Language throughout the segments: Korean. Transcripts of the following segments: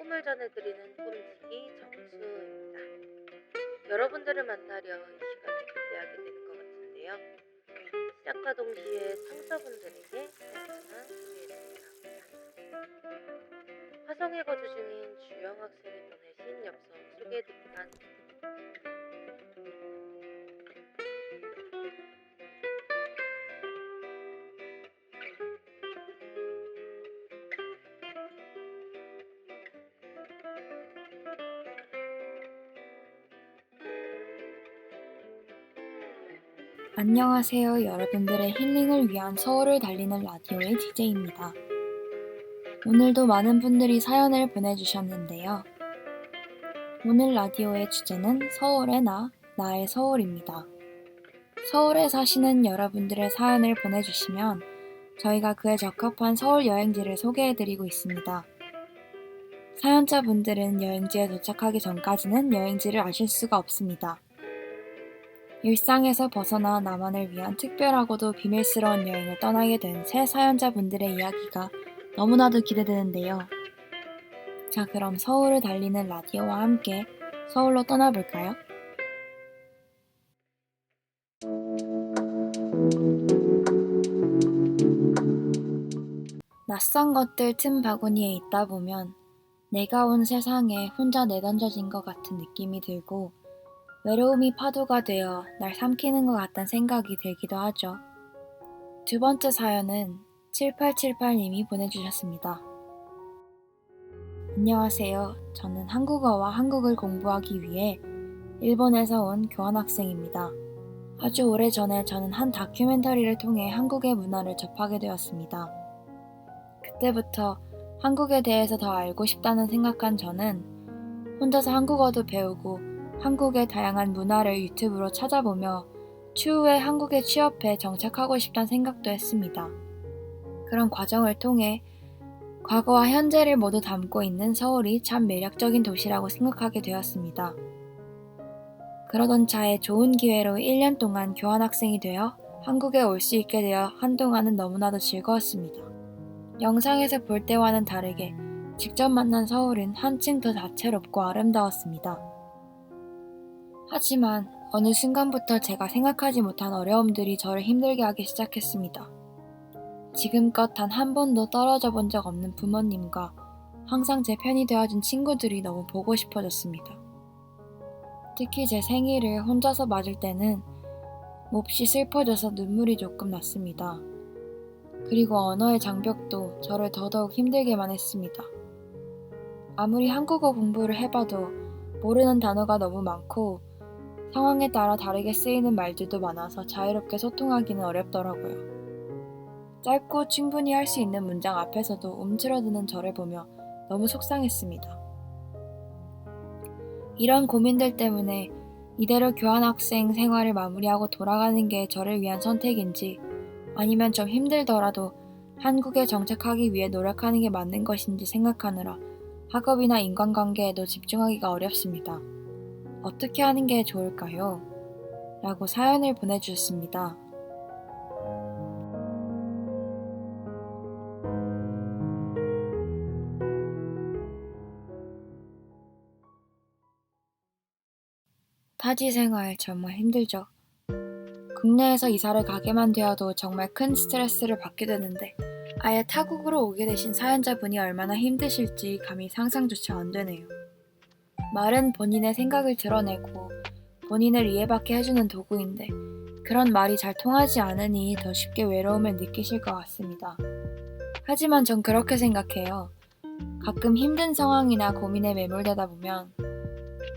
꿈을 전해드리는 꿈지기 정수입니다. 여러분들을 만나려 이 시간을 기대하게 되는 것 같은데요. 시작과 동시에 청자분들에게 사연을 소개해드립니다. 화성에 거주 중인 주영 학생이 보내신 엽서 소개해드립니다. 안녕하세요. 여러분들의 힐링을 위한 서울을 달리는 라디오의 DJ입니다. 오늘도 많은 분들이 사연을 보내주셨는데요. 오늘 라디오의 주제는 서울의 나의 서울입니다. 서울에 사시는 여러분들의 사연을 보내주시면 저희가 그에 적합한 서울 여행지를 소개해드리고 있습니다. 사연자분들은 여행지에 도착하기 전까지는 여행지를 아실 수가 없습니다. 일상에서 벗어나 나만을 위한 특별하고도 비밀스러운 여행을 떠나게 된 새 사연자분들의 이야기가 너무나도 기대되는데요. 자, 그럼 서울을 달리는 라디오와 함께 서울로 떠나볼까요? 낯선 것들 틈 바구니에 있다 보면 내가 온 세상에 혼자 내던져진 것 같은 느낌이 들고 외로움이 파도가 되어 날 삼키는 것 같다는 생각이 들기도 하죠. 두 번째 사연은 7878님이 보내주셨습니다. 안녕하세요. 저는 한국어와 한국을 공부하기 위해 일본에서 온 교환학생입니다. 아주 오래전에 저는 한 다큐멘터리를 통해 한국의 문화를 접하게 되었습니다. 그때부터 한국에 대해서 더 알고 싶다는 생각한 저는 혼자서 한국어도 배우고 한국의 다양한 문화를 유튜브로 찾아보며 추후에 한국에 취업해 정착하고 싶다는 생각도 했습니다. 그런 과정을 통해 과거와 현재를 모두 담고 있는 서울이 참 매력적인 도시라고 생각하게 되었습니다. 그러던 차에 좋은 기회로 1년 동안 교환학생이 되어 한국에 올 수 있게 되어 한동안은 너무나도 즐거웠습니다. 영상에서 볼 때와는 다르게 직접 만난 서울은 한층 더 다채롭고 아름다웠습니다. 하지만 어느 순간부터 제가 생각하지 못한 어려움들이 저를 힘들게 하기 시작했습니다. 지금껏 단 한 번도 떨어져 본 적 없는 부모님과 항상 제 편이 되어준 친구들이 너무 보고 싶어졌습니다. 특히 제 생일을 혼자서 맞을 때는 몹시 슬퍼져서 눈물이 조금 났습니다. 그리고 언어의 장벽도 저를 더더욱 힘들게만 했습니다. 아무리 한국어 공부를 해봐도 모르는 단어가 너무 많고 상황에 따라 다르게 쓰이는 말들도 많아서 자유롭게 소통하기는 어렵더라고요. 짧고 충분히 할 수 있는 문장 앞에서도 움츠러드는 저를 보며 너무 속상했습니다. 이런 고민들 때문에 이대로 교환학생 생활을 마무리하고 돌아가는 게 저를 위한 선택인지 아니면 좀 힘들더라도 한국에 정착하기 위해 노력하는 게 맞는 것인지 생각하느라 학업이나 인간관계에도 집중하기가 어렵습니다. 어떻게 하는 게 좋을까요? 라고 사연을 보내주셨습니다. 타지 생활 정말 힘들죠. 국내에서 이사를 가게만 되어도 정말 큰 스트레스를 받게 되는데 아예 타국으로 오게 되신 사연자분이 얼마나 힘드실지 감히 상상조차 안 되네요. 말은 본인의 생각을 드러내고 본인을 이해받게 해주는 도구인데 그런 말이 잘 통하지 않으니 더 쉽게 외로움을 느끼실 것 같습니다. 하지만 전 그렇게 생각해요. 가끔 힘든 상황이나 고민에 매몰되다 보면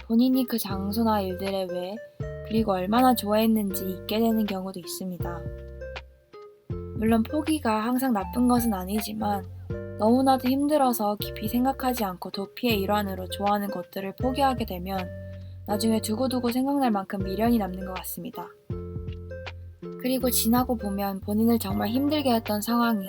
본인이 그 장소나 일들에 왜 그리고 얼마나 좋아했는지 잊게 되는 경우도 있습니다. 물론 포기가 항상 나쁜 것은 아니지만 너무나도 힘들어서 깊이 생각하지 않고 도피의 일환으로 좋아하는 것들을 포기하게 되면 나중에 두고두고 생각날 만큼 미련이 남는 것 같습니다. 그리고 지나고 보면 본인을 정말 힘들게 했던 상황이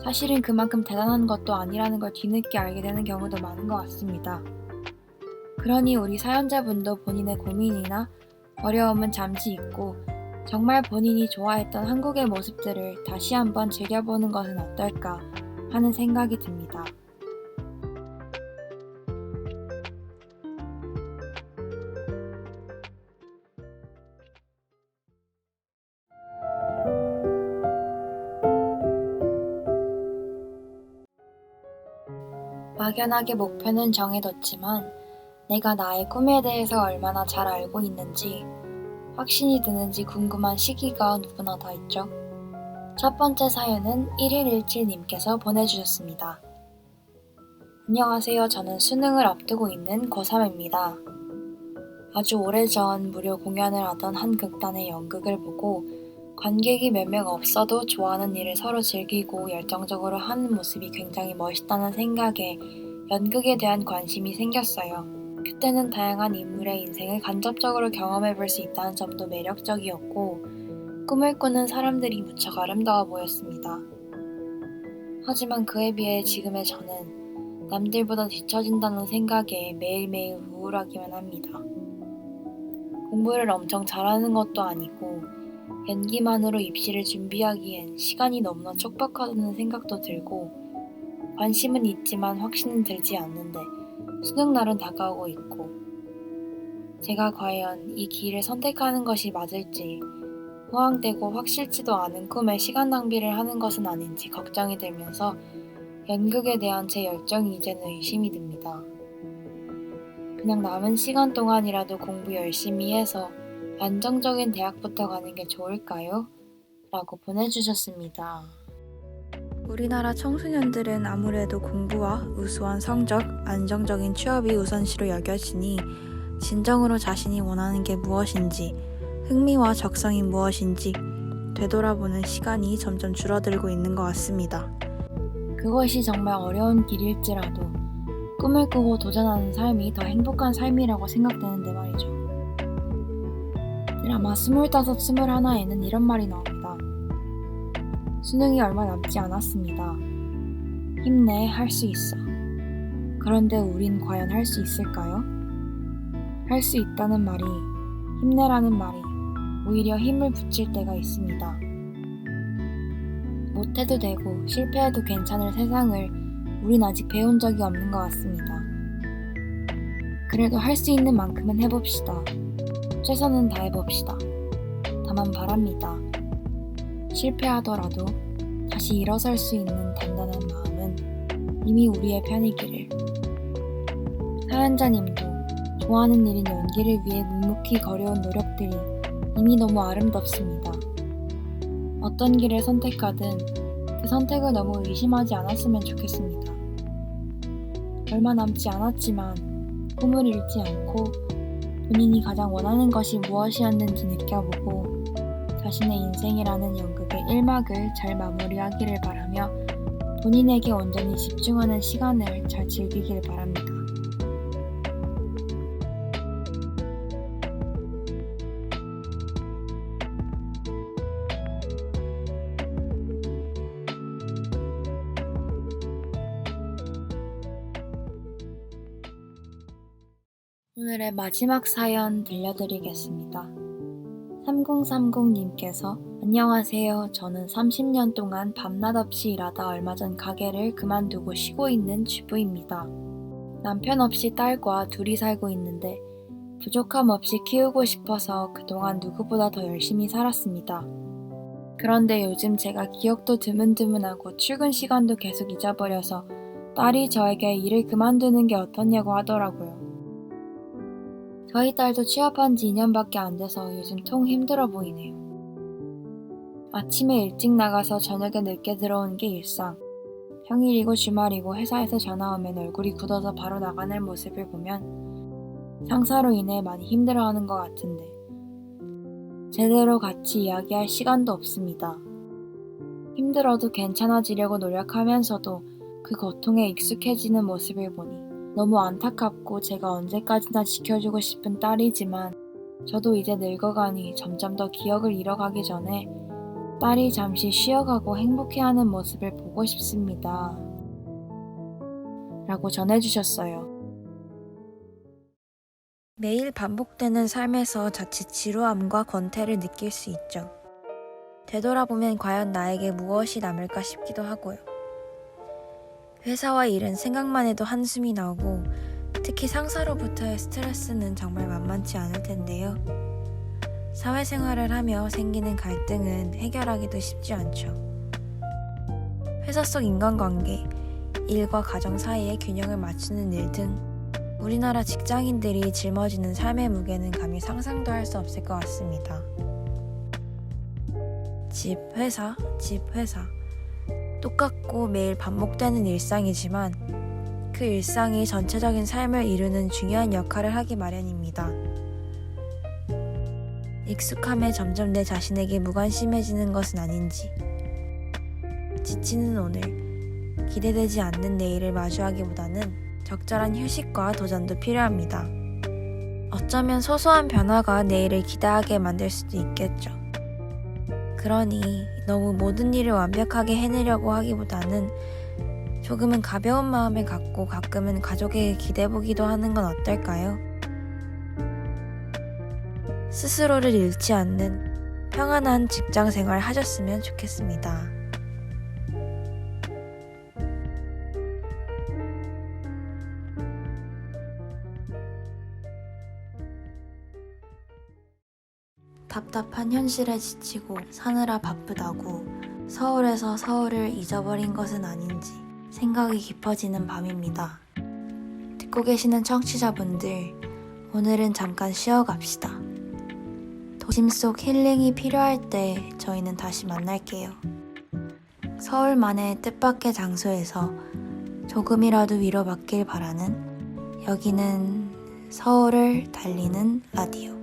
사실은 그만큼 대단한 것도 아니라는 걸 뒤늦게 알게 되는 경우도 많은 것 같습니다. 그러니 우리 사연자분도 본인의 고민이나 어려움은 잠시 잊고 정말 본인이 좋아했던 한국의 모습들을 다시 한번 즐겨보는 것은 어떨까 하는 생각이 듭니다. 막연하게 목표는 정해뒀지만 내가 나의 꿈에 대해서 얼마나 잘 알고 있는지 확신이 드는지 궁금한 시기가 누구나 다 있죠. 첫 번째 사연은 1117님께서 보내주셨습니다. 안녕하세요. 저는 수능을 앞두고 있는 고3입니다. 아주 오래전 무료 공연을 하던 한 극단의 연극을 보고 관객이 몇 명 없어도 좋아하는 일을 서로 즐기고 열정적으로 하는 모습이 굉장히 멋있다는 생각에 연극에 대한 관심이 생겼어요. 그때는 다양한 인물의 인생을 간접적으로 경험해 볼 수 있다는 점도 매력적이었고 꿈을 꾸는 사람들이 무척 아름다워 보였습니다. 하지만 그에 비해 지금의 저는 남들보다 뒤처진다는 생각에 매일매일 우울하기만 합니다. 공부를 엄청 잘하는 것도 아니고 연기만으로 입시를 준비하기엔 시간이 너무나 촉박하다는 생각도 들고 관심은 있지만 확신은 들지 않는데 수능날은 다가오고 있고 제가 과연 이 길을 선택하는 것이 맞을지 호황되고 확실치도 않은 꿈에 시간 낭비를 하는 것은 아닌지 걱정이 들면서 연극에 대한 제 열정이 이제는 의심이 듭니다. 그냥 남은 시간 동안이라도 공부 열심히 해서 안정적인 대학부터 가는 게 좋을까요? 라고 보내주셨습니다. 우리나라 청소년들은 아무래도 공부와 우수한 성적, 안정적인 취업이 우선시로 여겨지니 진정으로 자신이 원하는 게 무엇인지, 흥미와 적성이 무엇인지 되돌아보는 시간이 점점 줄어들고 있는 것 같습니다. 그것이 정말 어려운 길일지라도 꿈을 꾸고 도전하는 삶이 더 행복한 삶이라고 생각되는데 말이죠. 드라마 25, 21에는 이런 말이 나옵니다. 수능이 얼마 남지 않았습니다. 힘내, 할 수 있어. 그런데 우린 과연 할 수 있을까요? 할 수 있다는 말이, 힘내라는 말이 오히려 힘을 붙일 때가 있습니다. 못해도 되고 실패해도 괜찮을 세상을 우린 아직 배운 적이 없는 것 같습니다. 그래도 할 수 있는 만큼은 해봅시다. 최선은 다해봅시다. 다만 바랍니다. 실패하더라도 다시 일어설 수 있는 단단한 마음은 이미 우리의 편이기를. 사연자님도 좋아하는 일인 연기를 위해 묵묵히 걸어온 노력들이 이미 너무 아름답습니다. 어떤 길을 선택하든 그 선택을 너무 의심하지 않았으면 좋겠습니다. 얼마 남지 않았지만 꿈을 잃지 않고 본인이 가장 원하는 것이 무엇이었는지 느껴보고 자신의 인생이라는 연극의 1막을 잘 마무리하기를 바라며 본인에게 온전히 집중하는 시간을 잘 즐기길 바랍니다. 오늘의 마지막 사연 들려드리겠습니다. 3030님께서 안녕하세요. 저는 30년 동안 밤낮 없이 일하다 얼마 전 가게를 그만두고 쉬고 있는 주부입니다. 남편 없이 딸과 둘이 살고 있는데 부족함 없이 키우고 싶어서 그동안 누구보다 더 열심히 살았습니다. 그런데 요즘 제가 기억도 드문드문하고 출근 시간도 계속 잊어버려서 딸이 저에게 일을 그만두는 게 어떻냐고 하더라고요. 저희 딸도 취업한 지 2년밖에 안 돼서 요즘 통 힘들어 보이네요. 아침에 일찍 나가서 저녁에 늦게 들어오는 게 일상. 평일이고 주말이고 회사에서 전화 오면 얼굴이 굳어서 바로 나가는 모습을 보면 상사로 인해 많이 힘들어하는 것 같은데 제대로 같이 이야기할 시간도 없습니다. 힘들어도 괜찮아지려고 노력하면서도 그 고통에 익숙해지는 모습을 보니 너무 안타깝고 제가 언제까지나 지켜주고 싶은 딸이지만 저도 이제 늙어가니 점점 더 기억을 잃어가기 전에 딸이 잠시 쉬어가고 행복해하는 모습을 보고 싶습니다. 라고 전해주셨어요. 매일 반복되는 삶에서 자칫 지루함과 권태를 느낄 수 있죠. 되돌아보면 과연 나에게 무엇이 남을까 싶기도 하고요. 회사와 일은 생각만 해도 한숨이 나오고 특히 상사로부터의 스트레스는 정말 만만치 않을 텐데요. 사회생활을 하며 생기는 갈등은 해결하기도 쉽지 않죠. 회사 속 인간관계, 일과 가정 사이의 균형을 맞추는 일 등 우리나라 직장인들이 짊어지는 삶의 무게는 감히 상상도 할 수 없을 것 같습니다. 집, 회사, 집, 회사. 똑같고 매일 반복되는 일상이지만 그 일상이 전체적인 삶을 이루는 중요한 역할을 하기 마련입니다. 익숙함에 점점 내 자신에게 무관심해지는 것은 아닌지, 지치는 오늘, 기대되지 않는 내일을 마주하기보다는 적절한 휴식과 도전도 필요합니다. 어쩌면 소소한 변화가 내일을 기대하게 만들 수도 있겠죠. 그러니 너무 모든 일을 완벽하게 해내려고 하기보다는 조금은 가벼운 마음을 갖고 가끔은 가족에게 기대보기도 하는 건 어떨까요? 스스로를 잃지 않는 평안한 직장 생활 하셨으면 좋겠습니다. 답답한 현실에 지치고 사느라 바쁘다고 서울에서 서울을 잊어버린 것은 아닌지 생각이 깊어지는 밤입니다. 듣고 계시는 청취자분들, 오늘은 잠깐 쉬어갑시다. 도심 속 힐링이 필요할 때 저희는 다시 만날게요. 서울만의 뜻밖의 장소에서 조금이라도 위로받길 바라는, 여기는 서울을 달리는 라디오.